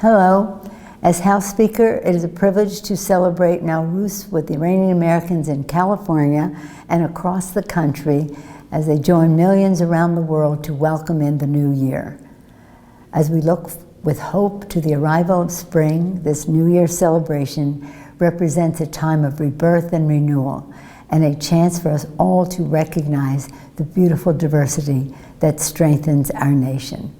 Hello. As House Speaker, it is a privilege to celebrate Nowruz with the Iranian Americans in California and across the country as they join millions around the world to welcome in the new year. As we look with hope to the arrival of spring, this New Year celebration represents a time of rebirth and renewal, and a chance for us all to recognize the beautiful diversity that strengthens our nation.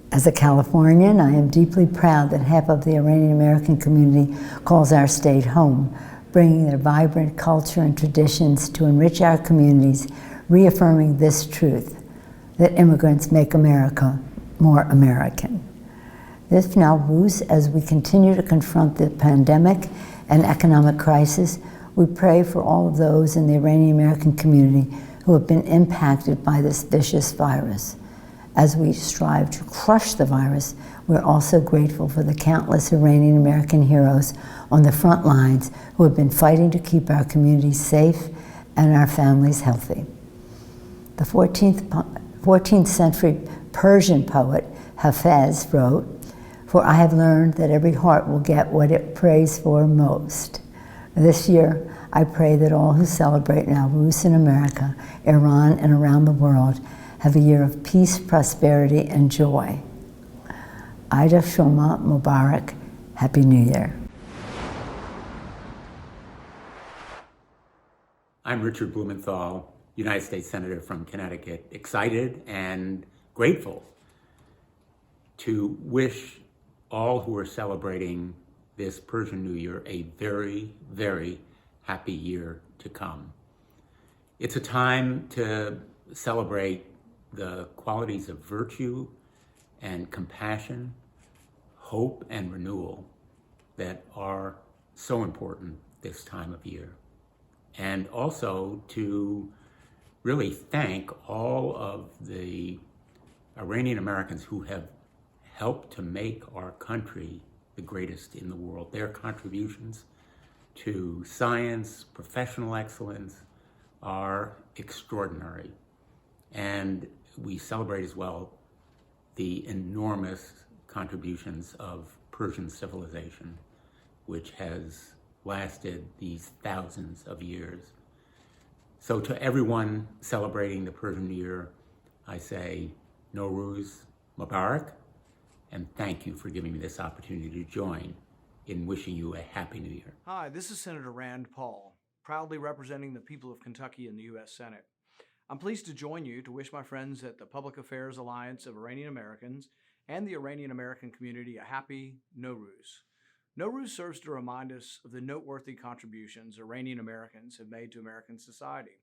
As a Californian, I am deeply proud that half of the Iranian American community calls our state home, bringing their vibrant culture and traditions to enrich our communities, reaffirming this truth, that immigrants make America more American. This Nowruz, as we continue to confront the pandemic and economic crisis, we pray for all of those in the Iranian American community who have been impacted by this vicious virus. As we strive to crush the virus, we're also grateful for the countless Iranian American heroes on the front lines who have been fighting to keep our communities safe and our families healthy. The 14th century Persian poet Hafez wrote, "For I have learned that every heart will get what it prays for most." This year, I pray that all who celebrate Nowruz in America, Iran, and around the world have a year of peace, prosperity, and joy. Ida Shoma Mubarak. Happy New Year. I'm Richard Blumenthal, United States Senator from Connecticut, excited and grateful to wish all who are celebrating this Persian New Year a very, very happy year to come. It's a time to celebrate the qualities of virtue and compassion, hope and renewal that are so important this time of year. And also to really thank all of the Iranian Americans who have helped to make our country the greatest in the world. Their contributions to science, professional excellence are extraordinary. And we celebrate as well the enormous contributions of Persian civilization, which has lasted these thousands of years. So to everyone celebrating the Persian New Year, I say Nowruz Mubarak, and thank you for giving me this opportunity to join in wishing you a Happy New Year. Hi, this is Senator Rand Paul, proudly representing the people of Kentucky in the U.S. Senate. I'm pleased to join you to wish my friends at the Public Affairs Alliance of Iranian Americans and the Iranian American community a happy Nowruz. Nowruz serves to remind us of the noteworthy contributions Iranian Americans have made to American society.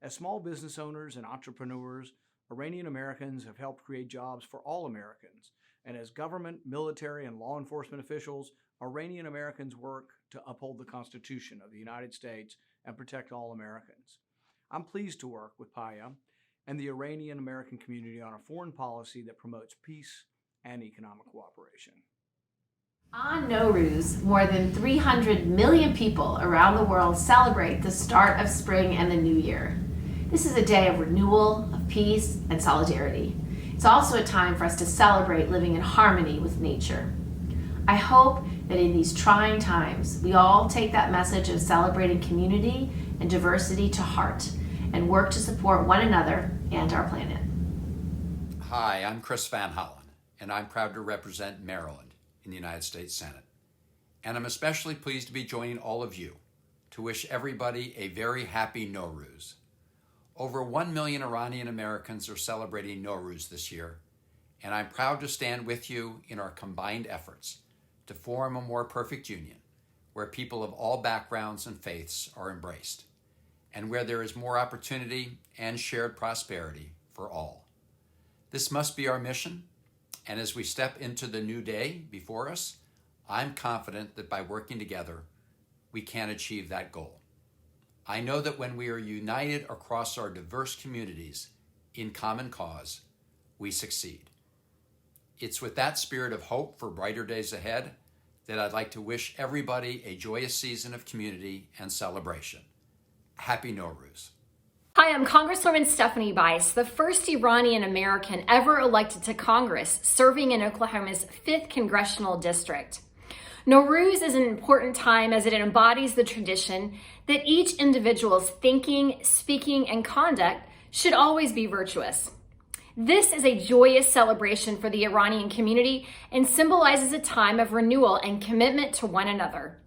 As small business owners and entrepreneurs, Iranian Americans have helped create jobs for all Americans. And as government, military, and law enforcement officials, Iranian Americans work to uphold the Constitution of the United States and protect all Americans. I'm pleased to work with PAAIA and the Iranian American community on a foreign policy that promotes peace and economic cooperation. On Nowruz, more than 300 million people around the world celebrate the start of spring and the new year. This is a day of renewal, of peace, and solidarity. It's also a time for us to celebrate living in harmony with nature. I hope that in these trying times, we all take that message of celebrating community and diversity to heart and work to support one another and our planet. Hi, I'm Chris Van Hollen, and I'm proud to represent Maryland in the United States Senate. And I'm especially pleased to be joining all of you to wish everybody a very happy Nowruz. Over 1 million Iranian Americans are celebrating Nowruz this year, and I'm proud to stand with you in our combined efforts to form a more perfect union where people of all backgrounds and faiths are embraced, and where there is more opportunity and shared prosperity for all. This must be our mission, and as we step into the new day before us, I'm confident that by working together, we can achieve that goal. I know that when we are united across our diverse communities in common cause, we succeed. It's with that spirit of hope for brighter days ahead that I'd like to wish everybody a joyous season of community and celebration. Happy Nowruz. Hi, I'm Congresswoman Stephanie Bice, the first Iranian American ever elected to Congress, serving in Oklahoma's 5th Congressional District. Nowruz is an important time as it embodies the tradition that each individual's thinking, speaking, and conduct should always be virtuous. This is a joyous celebration for the Iranian community and symbolizes a time of renewal and commitment to one another.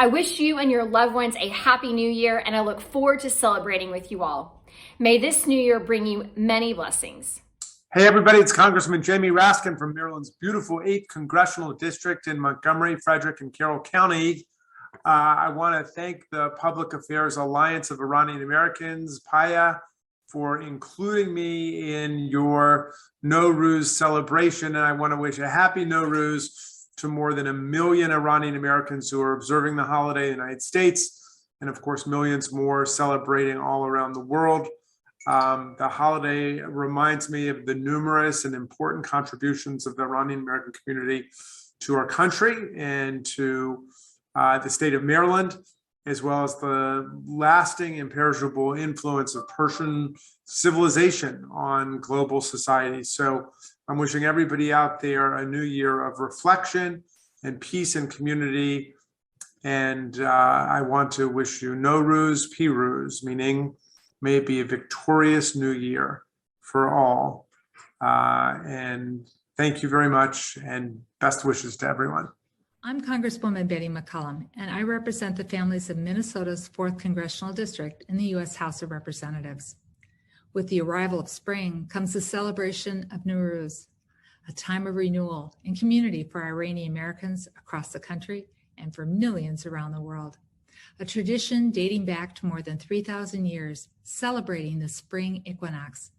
I wish you and your loved ones a happy new year, and I look forward to celebrating with you all. May this new year bring you many blessings. Hey everybody, it's Congressman Jamie Raskin from Maryland's beautiful 8th Congressional District in Montgomery, Frederick, and Carroll County. I want to thank the Public Affairs Alliance of Iranian Americans, PAAIA, for including me in your Nowruz celebration, and I want to wish a happy Nowruz to more than 1 million Iranian Americans who are observing the holiday in the United States, and of course millions more celebrating all around the world. The holiday reminds me of the numerous and important contributions of the Iranian American community to our country and to the state of Maryland, as well as the lasting imperishable influence of Persian civilization on global society. So I'm wishing everybody out there a new year of reflection and peace and community. And I want to wish you Nowruz, Piruz, meaning may it be a victorious new year for all. And thank you very much, and best wishes to everyone. I'm Congresswoman Betty McCollum, and I represent the families of Minnesota's 4th Congressional District in the U.S. House of Representatives. With the arrival of spring comes the celebration of Nowruz, a time of renewal and community for Iranian Americans across the country and for millions around the world. A tradition dating back to more than 3,000 years, celebrating the spring equinox.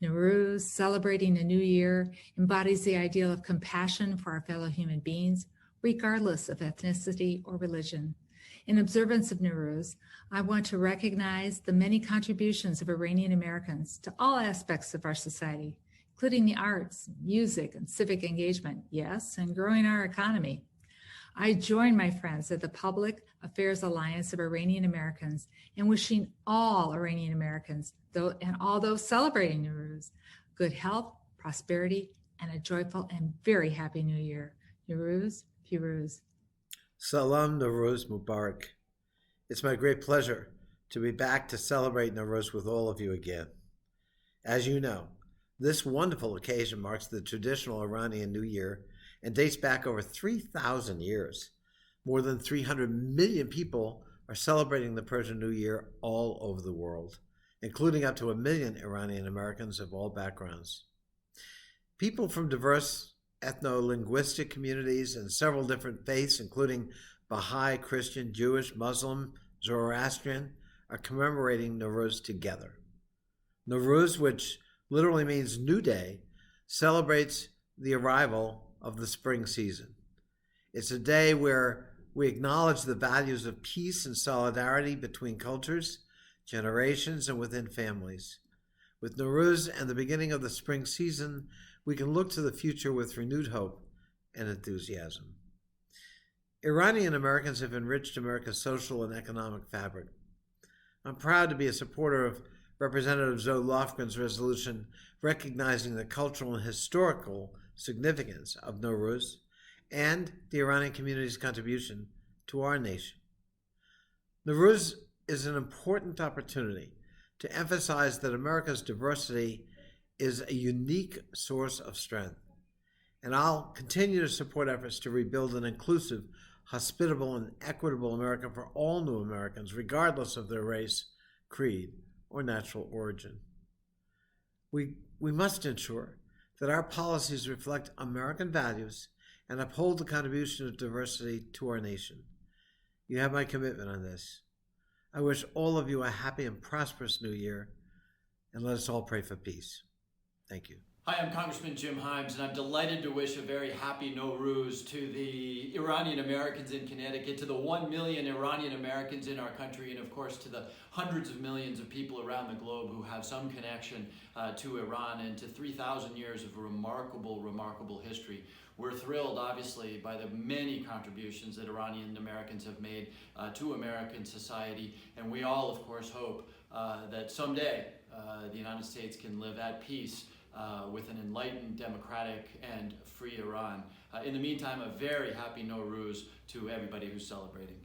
Nowruz, celebrating a new year, embodies the ideal of compassion for our fellow human beings, regardless of ethnicity or religion. In observance of Nowruz, I want to recognize the many contributions of Iranian Americans to all aspects of our society, including the arts, music, and civic engagement, yes, and growing our economy. I join my friends at the Public Affairs Alliance of Iranian Americans in wishing all Iranian Americans, and all those celebrating Nowruz, good health, prosperity, and a joyful and very happy new year. Nowruz, Piruz. Salam Nowruz Mubarak. It's my great pleasure to be back to celebrate Nowruz with all of you again. As you know, this wonderful occasion marks the traditional Iranian New Year and dates back over 3,000 years. More than 300 million people are celebrating the Persian New Year all over the world, including up to 1 million Iranian Americans of all backgrounds. People from diverse ethno-linguistic communities and several different faiths, including Baha'i, Christian, Jewish, Muslim, Zoroastrian, are commemorating Nowruz together. Nowruz, which literally means new day, celebrates the arrival of the spring season. It's a day where we acknowledge the values of peace and solidarity between cultures, generations, and within families. With Nowruz and the beginning of the spring season, we can look to the future with renewed hope and enthusiasm. Iranian Americans have enriched America's social and economic fabric. I'm proud to be a supporter of Representative Zoe Lofgren's resolution recognizing the cultural and historical significance of Nowruz and the Iranian community's contribution to our nation. Nowruz is an important opportunity to emphasize that America's diversity is a unique source of strength, and I'll continue to support efforts to rebuild an inclusive, hospitable, and equitable America for all new Americans, regardless of their race, creed, or natural origin. We must ensure that our policies reflect American values and uphold the contribution of diversity to our nation. You have my commitment on this. I wish all of you a happy and prosperous new year, and let us all pray for peace. Thank you. Hi, I'm Congressman Jim Himes, and I'm delighted to wish a very happy Nowruz to the Iranian Americans in Connecticut, to the 1 million Iranian Americans in our country, and of course to the hundreds of millions of people around the globe who have some connection to Iran, and to 3,000 years of remarkable, remarkable history. We're thrilled, obviously, by the many contributions that Iranian Americans have made to American society, and we all, of course, hope that someday the United States can live at peace with an enlightened, democratic, and free Iran. In the meantime, a very happy Nowruz to everybody who's celebrating.